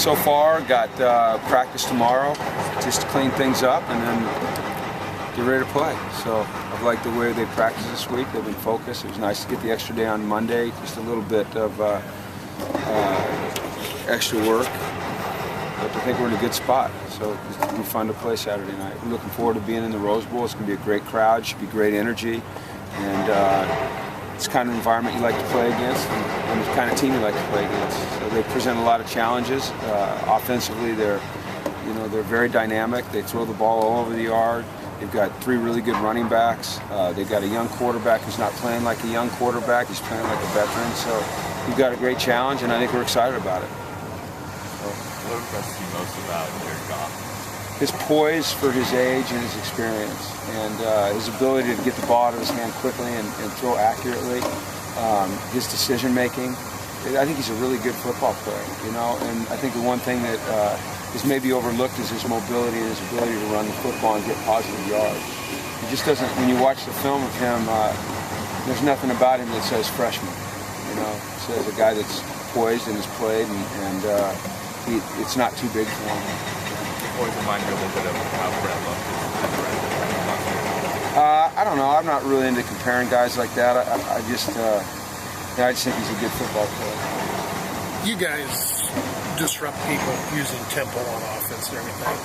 So far, got practice tomorrow, just to clean things up and then get ready to play. So I've liked the way they practiced this week. They've been focused. It was nice to get the extra day on Monday, just a little bit of extra work. But I think we're in a good spot, so it'll be fun to play Saturday night. We're looking forward to being in the Rose Bowl. It's going to be a great crowd, should be great energy, and it's the kind of environment you like to play against and the kind of team you like to play against. So they present a lot of challenges. Offensively, they're very dynamic. They throw the ball all over the yard. They've got 3 really good running backs. They've got a young quarterback who's not playing like a young quarterback. He's playing like a veteran. So we've got a great challenge, and I think we're excited about it. What impressed you most about Jared Goff? His poise for his age and his experience, and his ability to get the ball out of his hand quickly and throw accurately. His decision making. I think he's a really good football player, and I think the one thing that is maybe overlooked is his mobility and his ability to run the football and get positive yards. He just doesn't, when you watch the film of him, there's nothing about him that says freshman. It says a guy that's poised and has played, and it's not too big for him. Always remind you a little bit of how Brett looked. I don't know. I'm not really into comparing guys like that. I just think he's a good football player. You guys disrupt people using tempo on offense and everything.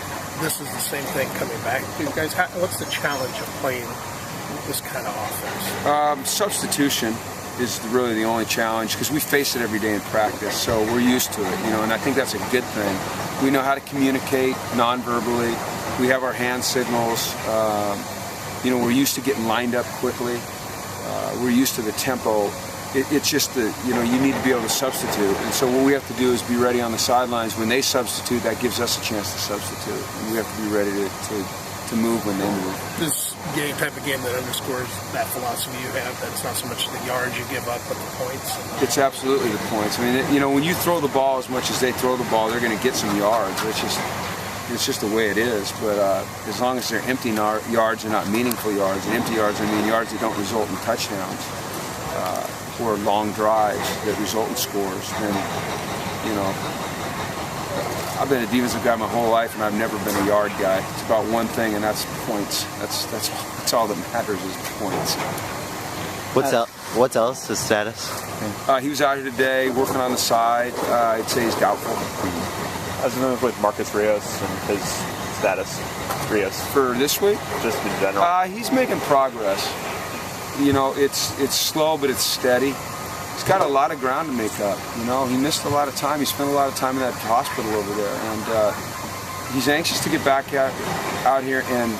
This is the same thing coming back to you guys. What's the challenge of playing this kind of offense? Substitution is really the only challenge because we face it every day in practice, so we're used to it, and I think that's a good thing. We know how to communicate non-verbally. We have our hand signals. We're used to getting lined up quickly. We're used to the tempo. It's just that, you need to be able to substitute. And so what we have to do is be ready on the sidelines. When they substitute, that gives us a chance to substitute. And we have to be ready to move when they move. This game type of game that underscores that philosophy you have, that it's not so much the yards you give up, but the points. It's absolutely the points. I mean, when you throw the ball as much as they throw the ball, they're going to get some yards. It's just the way it is. But as long as they're empty yards and not meaningful yards, and empty yards, I mean yards that don't result in touchdowns or long drives that result in scores, then, I've been a defensive guy my whole life, and I've never been a yard guy. It's about one thing, and that's points. That's all that matters is points. What's Ellis' status? He was out here today working on the side. I'd say he's doubtful. How's it with Marcus Rios and his status? Rios for this week? Just in general. He's making progress. It's slow, but it's steady. He's got a lot of ground to make up. He missed a lot of time. He spent a lot of time in that hospital over there, and he's anxious to get back out here and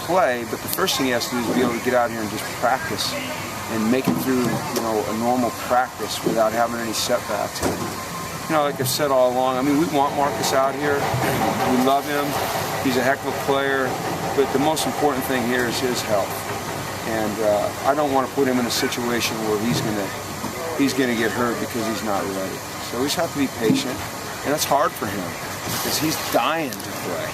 play. But the first thing he has to do is be able to get out here and just practice and make it through, a normal practice without having any setbacks. Like I've said all along, we want Marcus out here. We love him. He's a heck of a player. But the most important thing here is his health. And I don't want to put him in a situation where he's going to get hurt because he's not ready. So we just have to be patient. And that's hard for him because he's dying to play.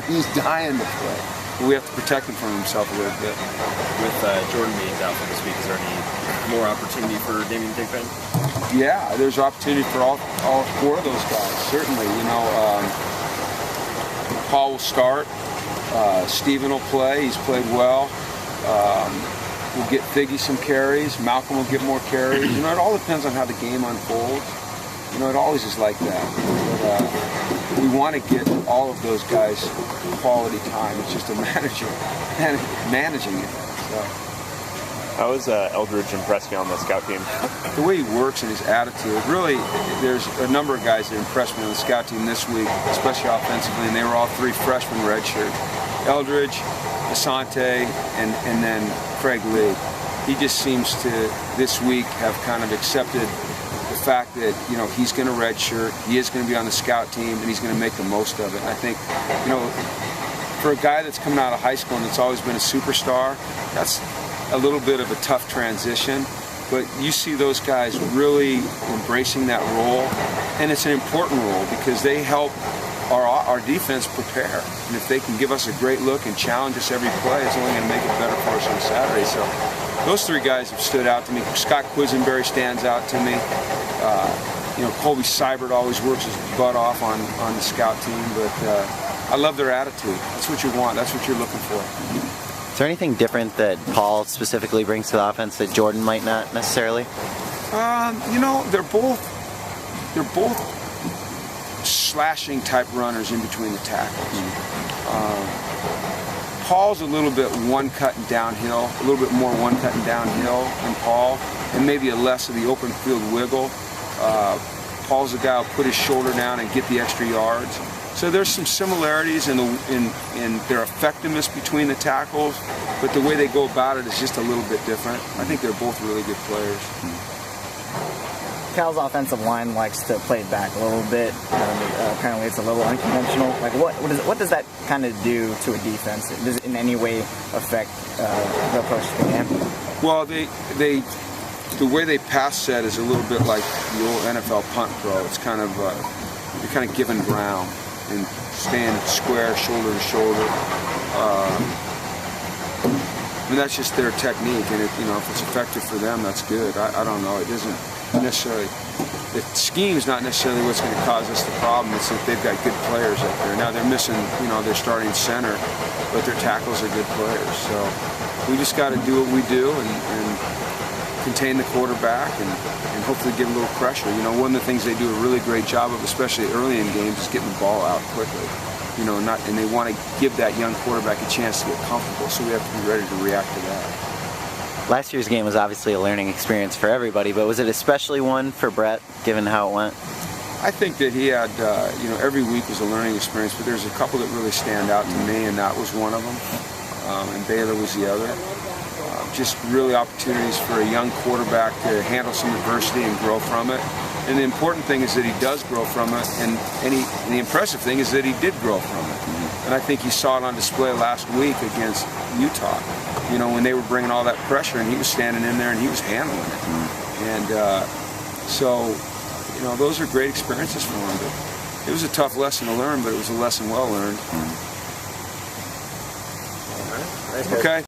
He's dying to play. But we have to protect him from himself a little bit. With Jordan Means out for this week, is there any more opportunity for Damian Thigpen? Yeah, there's opportunity for all 4 of those guys, certainly. Paul will start. Steven will play. He's played well. We'll get Figgy some carries. Malcolm will get more carries. It all depends on how the game unfolds. It always is like that. But we want to get all of those guys quality time. It's just a managing it. So. How has Eldridge impressed you on the scout team? The way he works and his attitude. Really, there's a number of guys that impressed me on the scout team this week, especially offensively, and they were all 3 freshmen redshirt. Eldridge, Asante, and then Craig Lee. He just seems to, this week, have kind of accepted the fact that, he's going to redshirt, he is going to be on the scout team, and he's going to make the most of it. And I think, for a guy that's coming out of high school and that's always been a superstar, that's a little bit of a tough transition. But you see those guys really embracing that role, and it's an important role because they help our defense prepare. And if they can give us a great look and challenge us every play, it's only going to make it better for us on Saturday. So those 3 guys have stood out to me. Scott Quisenberry stands out to me. Colby Seibert always works his butt off on the scout team, but I love their attitude. That's what you want. That's what you're looking for. Is there anything different that Paul specifically brings to the offense that Jordan might not necessarily? They're both slashing type runners in between the tackles. Paul's a little bit one cutting downhill, a little bit more one cutting downhill than Paul, and maybe a less of the open field wiggle. Paul's the guy who'll put his shoulder down and get the extra yards. So there's some similarities in their effectiveness between the tackles, but the way they go about it is just a little bit different. I think they're both really good players. Cal's offensive line likes to play it back a little bit. Apparently it's a little unconventional. Like what does that kind of do to a defense? Does it in any way affect the approach to the game? Well, the way they pass set is a little bit like the old NFL punt throw. It's kind of you're kind of giving ground and staying square, shoulder to shoulder. I mean, that's just their technique, and if it's effective for them, that's good. I don't know. It isn't necessarily, the scheme is not necessarily what's going to cause us the problem. It's that they've got good players up there. Now they're missing, their starting center, but their tackles are good players. So we just got to do what we do and contain the quarterback and hopefully give a little pressure. One of the things they do a really great job of, especially early in games, is getting the ball out quickly. And they want to give that young quarterback a chance to get comfortable, so we have to be ready to react to that. Last year's game was obviously a learning experience for everybody, but was it especially one for Brett, given how it went? I think that he had, every week was a learning experience, but there's a couple that really stand out to me, and that was one of them, and Baylor was the other. Just really opportunities for a young quarterback to handle some adversity and grow from it. And the important thing is that he does grow from it, and the impressive thing is that he did grow from it. And I think you saw it on display last week against Utah. When they were bringing all that pressure, and he was standing in there and he was handling it. And so, those are great experiences for him. But it was a tough lesson to learn, but it was a lesson well learned. All right. Okay.